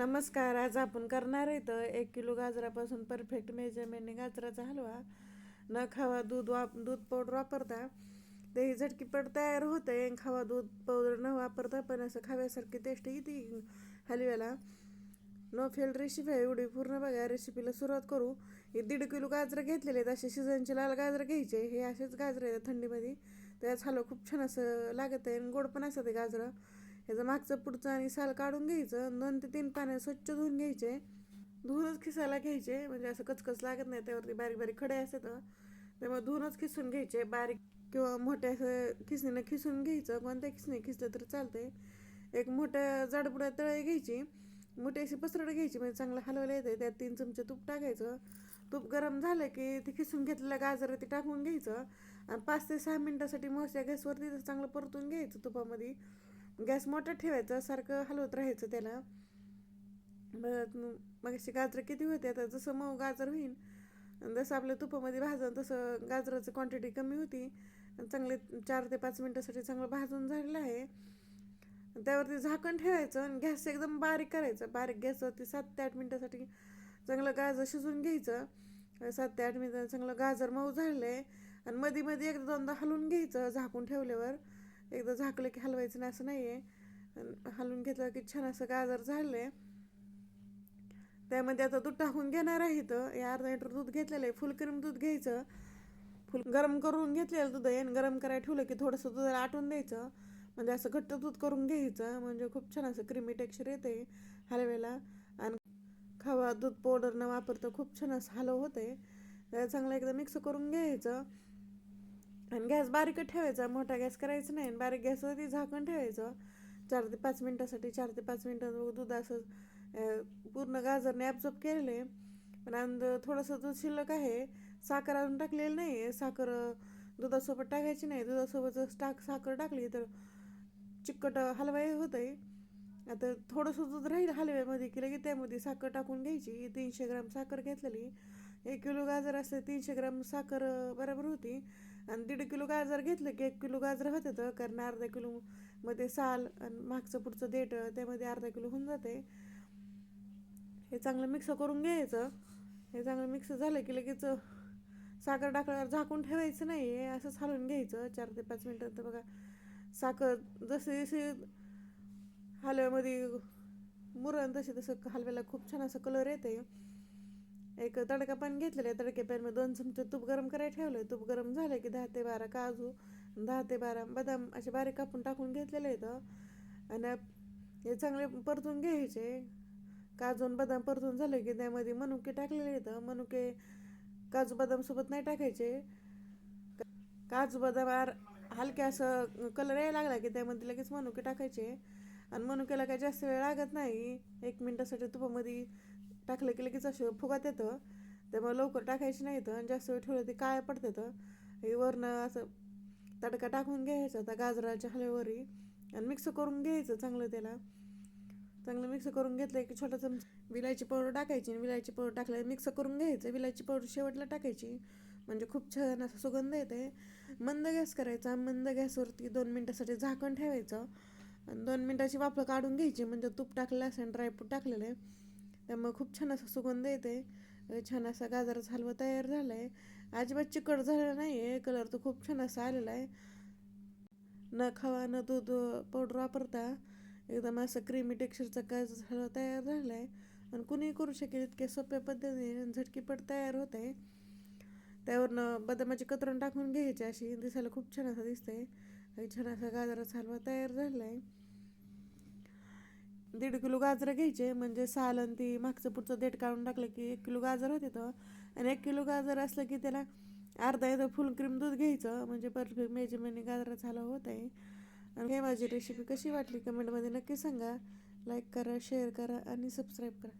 नमस्कार. आज आपण करणार आहे तर 1 किलो गाजरापासून परफेक्ट मेजरमेंटने गाजराचा हलवा. न खावा दूध पावडर वापरता ते झटकीपट तयार होते. खावा दूध पावडर न वापरता पण असं खाव्यासारखी टेस्ट येते हलव्याला. नो फेल रेसिपी आहे एवढी पूर्ण बघा. रेसिपीला सुरुवात करू. हे 1.5 किलो गाजर घेतलेले आहेत. असे सीझनचे लाल गाजर घ्यायचे. हे असेच गाजर आहेत थंडीमध्ये. त्याच हलवा खूप छान असं लागत आहे आणि गोड पण असतं ते गाजरं. ह्याचं मागचं पुढचं आणि साल काढून घ्यायचं. 2 ते 3 पाण्यात स्वच्छ धुवून घ्यायचे. धुवूनच खिसायला घ्यायचे म्हणजे असं कचकच लागत नाही. त्यावरती बारीक बारीक खडे असतात त्यामुळे धुवूनच खिसून घ्यायचे. बारीक किंवा मोठ्या असं खिसणीनं खिसून घ्यायचं. कोणत्या खिसणी खिसलं तरी चालतंय. एक मोठ्या जाडबुड्या तळी घ्यायची. मोठी अशी पसरड घ्यायची म्हणजे चांगलं हलवलं येते. त्यात 3 चमचे तूप टाकायचं. तूप गरम झालं की ते खिसून घेतलेलं गाजर ते टाकून घ्यायचं आणि 5 ते 6 मिनटासाठी मोठ्या गॅसवरती चांगलं परतून घ्यायचं तुपामध्ये. गॅस मोठा ठेवायचा. सारखं हलवत राहायचं त्याला. मग अशी गाजरं किती होते आता जसं मऊ गाजर होईल जसं आपल्या तुपामध्ये भाजून तसं गाजराची क्वांटिटी कमी होती. चांगले 4 ते 5 मिनटासाठी चांगलं भाजून झालेलं आहे. त्यावरती झाकण ठेवायचं आणि गॅस एकदम बारीक करायचं. बारीक गॅसवरती 7 ते 8 मिनटासाठी चांगलं गाजर शिजवून घ्यायचं. 7 ते 8 मिनिटात चांगलं गाजर मऊ झालं आहे आणि मध्ये मध्ये एकदा दोनदा हलवून घ्यायचं झाकून ठेवल्यावर. एकदा झाकलं की हलवायचं नाही असं नाही आहे. हलवून घेतलं की छान असं गाजर झालं आहे. त्यामध्ये आता दूध टाकून घेणार आहे. तर हे अर्धा लिटर दूध घेतलेलं आहे. फुल क्रीम दूध घ्यायचं. फुल गरम करून घेतलेलं दूध आहे आणि गरम करायला ठेवलं की थोडंसं दुधाला आटून द्यायचं. म्हणजे असं घट्ट दूध करून घ्यायचं म्हणजे खूप छान असं क्रीमी टेक्स्चर येते हलव्याला. आणि खवा दूध पावडर न वापरतं खूप छान असं हलव होते. चांगलं एकदा मिक्स करून घ्यायचं आणि गॅस बारीकच ठेवायचा. मोठा गॅस करायचा नाही आणि बारीक गॅसवरती झाकण ठेवायचं 4 ते 5 मिनटासाठी. 4 ते 5 मिनटात दूध असं पूर्ण गाजरने ॲब्झॉर्ब केलेलं आहे. पण थोडंसं दूध शिल्लक आहे. साखर अजून टाकलेली नाही आहे. साखर दुधासोबत टाकायची नाही. दुधासोबतच साखर टाकली तर चिकट हलवा होत आहे. आता थोडंसं दूध राहील हलव्यामध्ये की लगेच त्यामध्ये साखर टाकून घ्यायची. 300 ग्राम साखर घेतलेली. 1 किलो गाजर असले 300 ग्राम साखर बरोबर होती. आणि 1.5 किलो गाजर घेतलं की 1 किलो गाजर होते तर कारण अर्धा किलो मध्ये साल आणि मागचं पुढचं देठ त्यामध्ये अर्धा किलो होऊन जाते. हे चांगलं मिक्स करून घ्यायचं. हे चांगलं मिक्स झालं की लगेच साखर टाकल्यावर झाकून ठेवायचं नाही आहे. असंच हलवून घ्यायचं 4 ते 5 मिनटात. बघा साखर जशी जशी हलव्यामध्ये मुरण तशी तसं हलव्याला खूप छान असं कलर येते. एक तडका पॅन घेतलेला आहे. तडके पॅनमध्ये 2 चमचे तूप गरम करायला ठेवलं आहे. तूप गरम झालं की 10 ते 12 काजू 10 ते 12 बदाम असे बारीक कापून टाकून घेतलेले आहेत. आणि हे चांगले परतून घ्यायचे. काजू आणि बदाम परतून झाले की त्यामध्ये मनुके टाकलेले आहेत. मनुके काजू बदाम सोबत नाही टाकायचे. काजू बदाम हलके असं कलर यायला लागला की त्यामध्ये लगेच मनुके टाकायचे. आणि मनुक्याला काही जास्त वेळ लागत नाही. 1 मिनटासाठी तुपामध्ये टाकलं की लगेच असं फुगात येतं. त्यामुळे लवकर टाकायची नाही आणि जास्त वेळ ठेवलं ते काळे पडतं. हे वरनं असं तडका टाकून घ्यायचा आता गाजराच्या हलव्यावरही आणि मिक्स करून घ्यायचं चांगलं त्याला. चांगलं मिक्स करून घेतलं की छोटा चमचा विलायची पावडर टाकायची. विलायची पावडर टाकल्यावर मिक्स करून घ्यायचं. विलायची पावडर शेवटला टाकायची म्हणजे खूप छान असा सुगंध येते. मंद गॅस करायचा. मंद गॅसवरती 2 मिनटासाठी झाकण ठेवायचं आणि 2 मिनटाची वाफ काढून घ्यायची. म्हणजे तूप टाकलेलं असेल ड्रायफ्रूट टाकलेलं आहे त्यामुळे खूप छान असा सुगंध येते. छान असा गाजराचा हलवा तयार झाला आहे. अजिबात चिकट झालेला नाही आहे. कलर तर खूप छान असा आलेला आहे. न खवा न दूध पावडर वापरता एकदम असं क्रीमी टेक्स्चरचा गाजराचा हलवा तयार झाला आहे. आणि कुणीही करू शकेल इतक्या सोप्या पद्धतीने झटकीपट तयार होत आहे. त्यावरनं बदामाची कतरण टाकून घ्यायची. अशी दिसायला खूप छान असं दिसतंय. छान असा गाजराचा हलवा तयार झाला आहे. 1.5 किलो गाजरं घ्यायचे म्हणजे साल आणि ती मागचं पुढचं देठ काढून टाकलं की 1 किलो गाजर होते तर. आणि 1 किलो गाजर असलं की त्याला अर्धा फुल क्रीम दूध घ्यायचं म्हणजे परफेक्ट मेजरमेंटने गाजराचा हलवा होत आहे. आणि हे माझी रेसिपी कशी वाटली कमेंटमध्ये नक्की सांगा. लाईक करा, शेअर करा आणि सबस्क्राईब करा.